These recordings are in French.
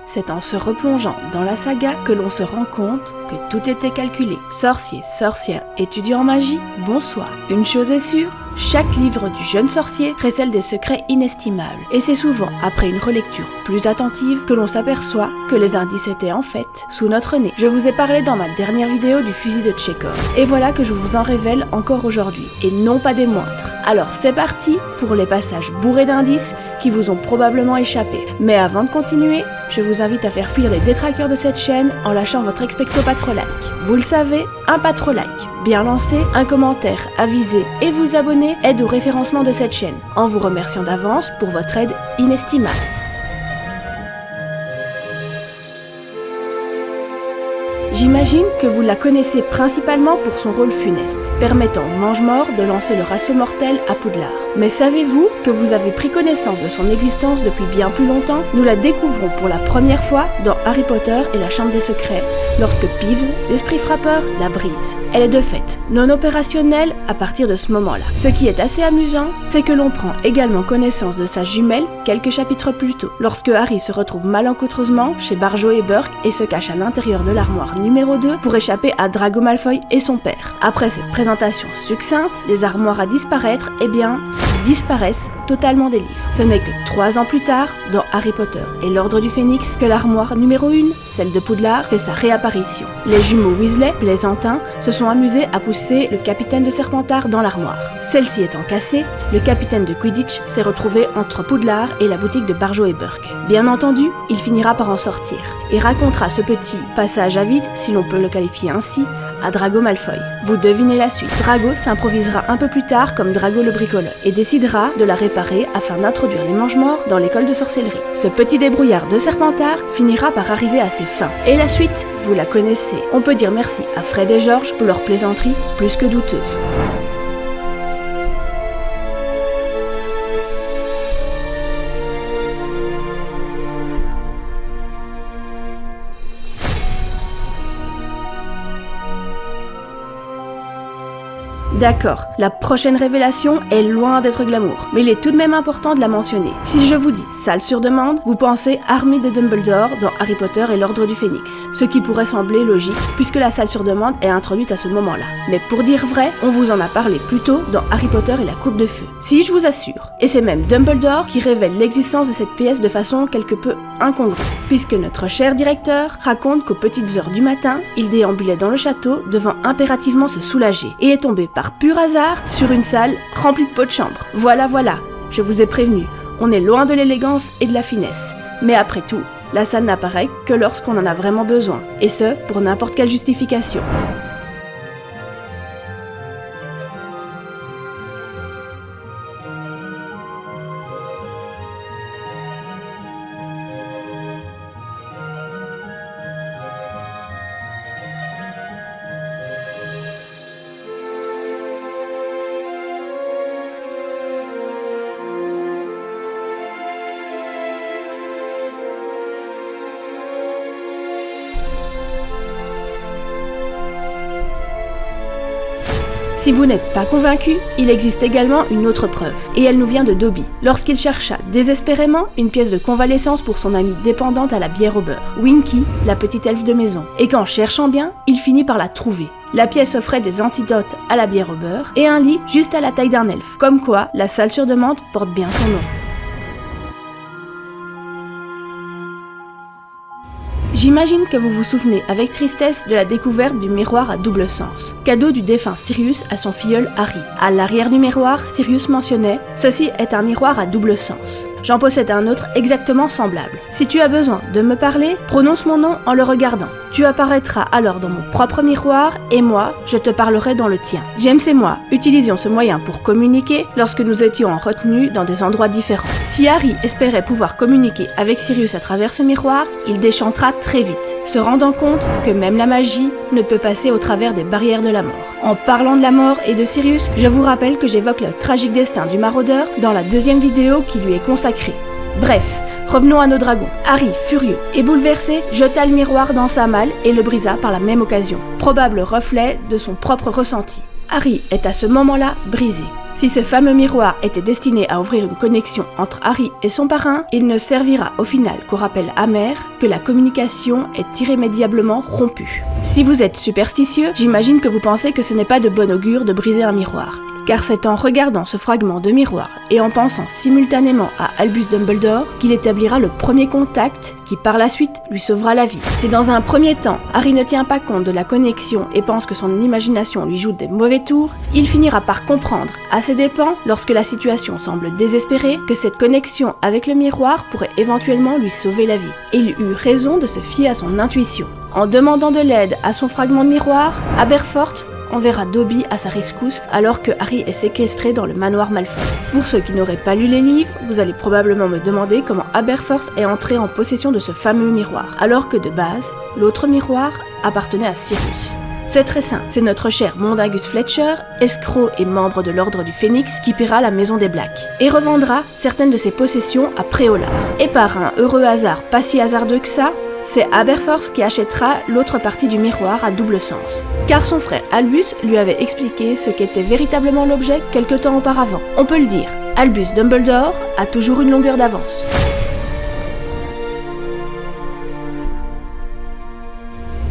c'est en se replongeant dans la saga que l'on se rend compte que tout était calculé. Sorciers, sorcières, étudiants en magie, bonsoir. Une chose est sûre, chaque livre du jeune sorcier récèle des secrets inestimables. Et c'est souvent après une relecture plus attentive que l'on s'aperçoit que les indices étaient en fait sous notre nez. Je vous ai parlé dans ma dernière vidéo du fusil de Tchekhov. Et voilà que je vous en révèle encore aujourd'hui, et non pas des moindres. Alors c'est parti pour les passages bourrés d'indices qui vous ont probablement échappé. Mais avant de continuer, je vous invite à faire fuir les détraqueurs de cette chaîne en lâchant votre expecto patro-like. Vous le savez, un patro-like bien lancé, un commentaire avisé et vous abonner aide au référencement de cette chaîne, en vous remerciant d'avance pour votre aide inestimable. J'imagine que vous la connaissez principalement pour son rôle funeste, permettant aux Mange-Morts de lancer leur assaut mortel à Poudlard. Mais savez-vous que vous avez pris connaissance de son existence depuis bien plus longtemps? Nous la découvrons pour la première fois dans Harry Potter et la Chambre des Secrets, lorsque Peeves, l'esprit frappeur, la brise. Elle est de fait non opérationnelle à partir de ce moment-là. Ce qui est assez amusant, c'est que l'on prend également connaissance de sa jumelle quelques chapitres plus tôt, lorsque Harry se retrouve malencontreusement chez Barjo et Burke et se cache à l'intérieur de l'armoire numéro 2 pour échapper à Drago Malfoy et son père. Après cette présentation succincte, les armoires à disparaître, disparaissent totalement des livres. Ce n'est que 3 ans plus tard, dans Harry Potter et l'Ordre du Phénix, que l'armoire numéro 1, celle de Poudlard, fait sa réapparition. Les jumeaux Weasley, plaisantins, se sont amusés à pousser le capitaine de Serpentard dans l'armoire. Celle-ci étant cassée, le capitaine de Quidditch s'est retrouvé entre Poudlard et la boutique de Barjo et Burke. Bien entendu, il finira par en sortir et racontera ce petit passage à vide, si l'on peut le qualifier ainsi, à Drago Malfoy. Vous devinez la suite. Drago s'improvisera un peu plus tard comme Drago le bricoleur et décidera de la réparer afin d'introduire les Mange-Morts dans l'école de sorcellerie. Ce petit débrouillard de Serpentard finira par arriver à ses fins. Et la suite, vous la connaissez. On peut dire merci à Fred et George pour leur plaisanterie plus que douteuse. D'accord, la prochaine révélation est loin d'être glamour, mais il est tout de même important de la mentionner. Si je vous dis salle sur demande, vous pensez armée de Dumbledore dans Harry Potter et l'Ordre du Phénix, ce qui pourrait sembler logique puisque la salle sur demande est introduite à ce moment-là. Mais pour dire vrai, on vous en a parlé plus tôt dans Harry Potter et la Coupe de Feu. Si je vous assure, et c'est même Dumbledore qui révèle l'existence de cette pièce de façon quelque peu incongrue, puisque notre cher directeur raconte qu'aux petites heures du matin, il déambulait dans le château devant impérativement se soulager et est tombé par pur hasard sur une salle remplie de pots de chambre. Voilà, je vous ai prévenu, on est loin de l'élégance et de la finesse. Mais après tout, la salle n'apparaît que lorsqu'on en a vraiment besoin, et ce, pour n'importe quelle justification. Si vous n'êtes pas convaincu, il existe également une autre preuve, et elle nous vient de Dobby, lorsqu'il chercha désespérément une pièce de convalescence pour son amie dépendante à la bière au beurre, Winky, la petite elfe de maison, et qu'en cherchant bien, il finit par la trouver. La pièce offrait des antidotes à la bière au beurre, et un lit juste à la taille d'un elfe, comme quoi la salle sur demande porte bien son nom. J'imagine que vous vous souvenez avec tristesse de la découverte du miroir à double sens, cadeau du défunt Sirius à son filleul Harry. À l'arrière du miroir, Sirius mentionnait « Ceci est un miroir à double sens ». J'en possède un autre exactement semblable. Si tu as besoin de me parler, prononce mon nom en le regardant. Tu apparaîtras alors dans mon propre miroir et moi, je te parlerai dans le tien. James et moi utilisions ce moyen pour communiquer lorsque nous étions en retenue dans des endroits différents. Si Harry espérait pouvoir communiquer avec Sirius à travers ce miroir, il déchantera très vite, se rendant compte que même la magie ne peut passer au travers des barrières de la mort. En parlant de la mort et de Sirius, je vous rappelle que j'évoque le tragique destin du maraudeur dans la 2e vidéo qui lui est consacrée. Bref, revenons à nos dragons. Harry, furieux et bouleversé, jeta le miroir dans sa malle et le brisa par la même occasion. Probable reflet de son propre ressenti. Harry est à ce moment-là brisé. Si ce fameux miroir était destiné à ouvrir une connexion entre Harry et son parrain, il ne servira au final qu'au rappel amer que la communication est irrémédiablement rompue. Si vous êtes superstitieux, j'imagine que vous pensez que ce n'est pas de bon augure de briser un miroir. Car c'est en regardant ce fragment de miroir et en pensant simultanément à Albus Dumbledore qu'il établira le premier contact qui par la suite lui sauvera la vie. Si dans un premier temps, Harry ne tient pas compte de la connexion et pense que son imagination lui joue des mauvais tours, il finira par comprendre à ses dépens, lorsque la situation semble désespérée, que cette connexion avec le miroir pourrait éventuellement lui sauver la vie. Et il eut raison de se fier à son intuition. En demandant de l'aide à son fragment de miroir, Aberforth enverra Dobby à sa rescousse alors que Harry est séquestré dans le manoir Malfoy. Pour ceux qui n'auraient pas lu les livres, vous allez probablement me demander comment Aberforth est entré en possession de ce fameux miroir, alors que de base, l'autre miroir appartenait à Sirius. C'est très simple, c'est notre cher Mondagus Fletcher, escroc et membre de l'Ordre du Phénix, qui paiera la Maison des Blacks, et revendra certaines de ses possessions à Préolard. Et par un heureux hasard pas si hasardeux que ça, c'est Aberforth qui achètera l'autre partie du miroir à double sens, car son frère Albus lui avait expliqué ce qu'était véritablement l'objet quelque temps auparavant. On peut le dire, Albus Dumbledore a toujours une longueur d'avance.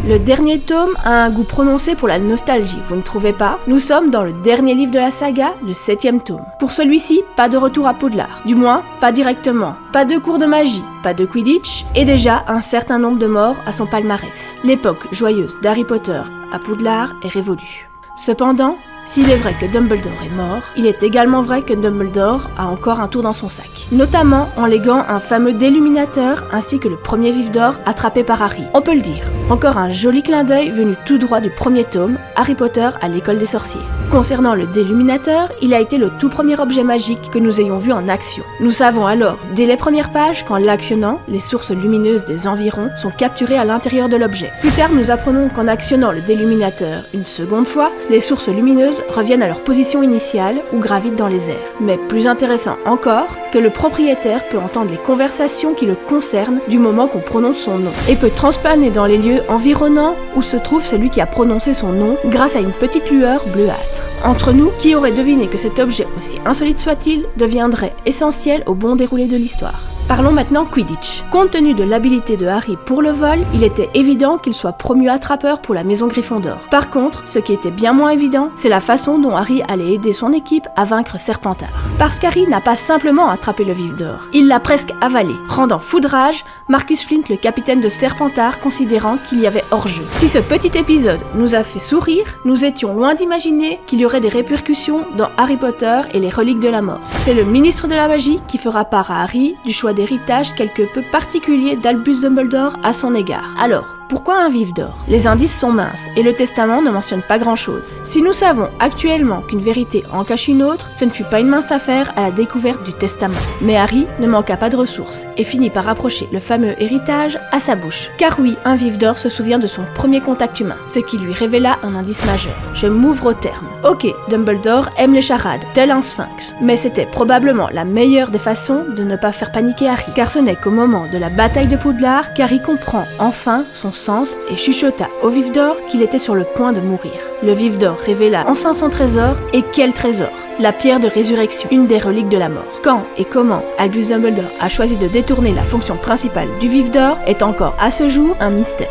Le dernier tome a un goût prononcé pour la nostalgie, vous ne trouvez pas? Nous sommes dans le dernier livre de la saga, le 7e tome. Pour celui-ci, pas de retour à Poudlard, du moins pas directement. Pas de cours de magie, pas de Quidditch, et déjà un certain nombre de morts à son palmarès. L'époque joyeuse d'Harry Potter à Poudlard est révolue. Cependant, s'il est vrai que Dumbledore est mort, il est également vrai que Dumbledore a encore un tour dans son sac. Notamment en léguant un fameux déluminateur ainsi que le premier vif d'or attrapé par Harry. On peut le dire, encore un joli clin d'œil venu tout droit du premier tome, Harry Potter à l'école des sorciers. Concernant le déluminateur, il a été le tout premier objet magique que nous ayons vu en action. Nous savons alors, dès les premières pages, qu'en l'actionnant, les sources lumineuses des environs sont capturées à l'intérieur de l'objet. Plus tard, nous apprenons qu'en actionnant le déluminateur une seconde fois, les sources lumineuses reviennent à leur position initiale ou gravitent dans les airs. Mais plus intéressant encore, que le propriétaire peut entendre les conversations qui le concernent du moment qu'on prononce son nom, et peut transplaner dans les lieux environnants où se trouve celui qui a prononcé son nom grâce à une petite lueur bleuâtre. Entre nous, qui aurait deviné que cet objet, aussi insolite soit-il, deviendrait essentiel au bon déroulé de l'histoire? Parlons maintenant Quidditch. Compte tenu de l'habileté de Harry pour le vol, il était évident qu'il soit promu attrapeur pour la maison Gryffondor. Par contre, ce qui était bien moins évident, c'est la façon dont Harry allait aider son équipe à vaincre Serpentard. Parce qu'Harry n'a pas simplement attrapé le vif d'or, il l'a presque avalé, rendant fou de rage Marcus Flint, le capitaine de Serpentard, considérant qu'il y avait hors-jeu. Si ce petit épisode nous a fait sourire, nous étions loin d'imaginer qu'il y aurait des répercussions dans Harry Potter et les reliques de la mort. C'est le ministre de la magie qui fera part à Harry du choix d'héritage quelque peu particulier d'Albus Dumbledore à son égard. Alors, pourquoi un vif d'or? Les indices sont minces et le testament ne mentionne pas grand-chose. Si nous savons actuellement qu'une vérité en cache une autre, ce ne fut pas une mince affaire à la découverte du testament. Mais Harry ne manqua pas de ressources et finit par rapprocher le fameux héritage à sa bouche. Car oui, un vif d'or se souvient de son premier contact humain, ce qui lui révéla un indice majeur. Je m'ouvre au terme. Ok, Dumbledore aime les charades, tel un sphinx, mais c'était probablement la meilleure des façons de ne pas faire paniquer Harry, car ce n'est qu'au moment de la bataille de Poudlard qu'Harry comprend enfin son sens et chuchota au vif d'or qu'il était sur le point de mourir. Le vif d'or révéla enfin son trésor, et quel trésor! La pierre de résurrection, une des reliques de la mort. Quand et comment Albus Dumbledore a choisi de détourner la fonction principale du vif d'or est encore à ce jour un mystère.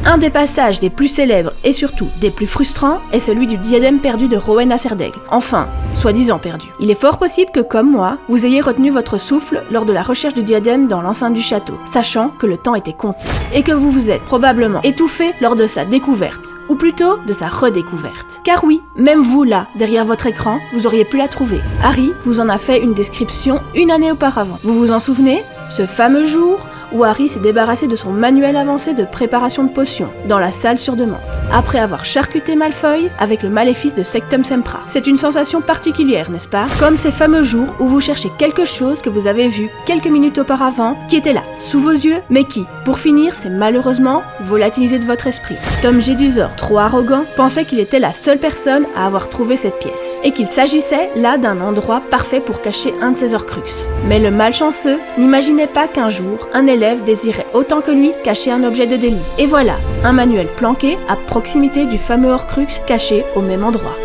Un des passages des plus célèbres et surtout des plus frustrants est celui du diadème perdu de Rowan à Serdaigle. Enfin, soi-disant perdu. Il est fort possible que, comme moi, vous ayez retenu votre souffle lors de la recherche du diadème dans l'enceinte du château, sachant que le temps était compté. Et que vous vous êtes probablement étouffé lors de sa découverte, ou plutôt de sa redécouverte. Car oui, même vous là, derrière votre écran, vous auriez pu la trouver. Harry vous en a fait une description une année auparavant. Vous vous en souvenez? Ce fameux jour où Harry s'est débarrassé de son manuel avancé de préparation de potions dans la salle sur demande, après avoir charcuté Malfoy avec le maléfice de Sectum Sempra. C'est une sensation particulière, n'est-ce pas? Comme ces fameux jours où vous cherchez quelque chose que vous avez vu quelques minutes auparavant, qui était là, sous vos yeux, mais qui, pour finir, s'est malheureusement volatilisé de votre esprit. Tom Jedusor, trop arrogant, pensait qu'il était la seule personne à avoir trouvé cette pièce, et qu'il s'agissait là d'un endroit parfait pour cacher un de ses Horcruxes. Mais le malchanceux n'imaginait pas qu'un jour, un élève l'élève désirait autant que lui cacher un objet de délit. Et voilà, un manuel planqué à proximité du fameux Horcrux caché au même endroit.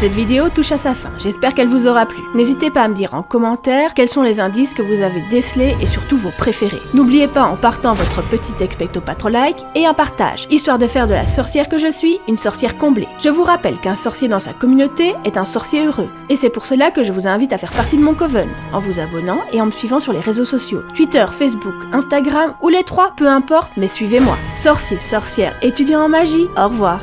Cette vidéo touche à sa fin, j'espère qu'elle vous aura plu. N'hésitez pas à me dire en commentaire quels sont les indices que vous avez décelés et surtout vos préférés. N'oubliez pas en partant votre petit expecto patro-like et un partage, histoire de faire de la sorcière que je suis une sorcière comblée. Je vous rappelle qu'un sorcier dans sa communauté est un sorcier heureux, et c'est pour cela que je vous invite à faire partie de mon coven, en vous abonnant et en me suivant sur les réseaux sociaux, Twitter, Facebook, Instagram ou les trois, peu importe, mais suivez-moi. Sorcier, sorcière, étudiant en magie, au revoir.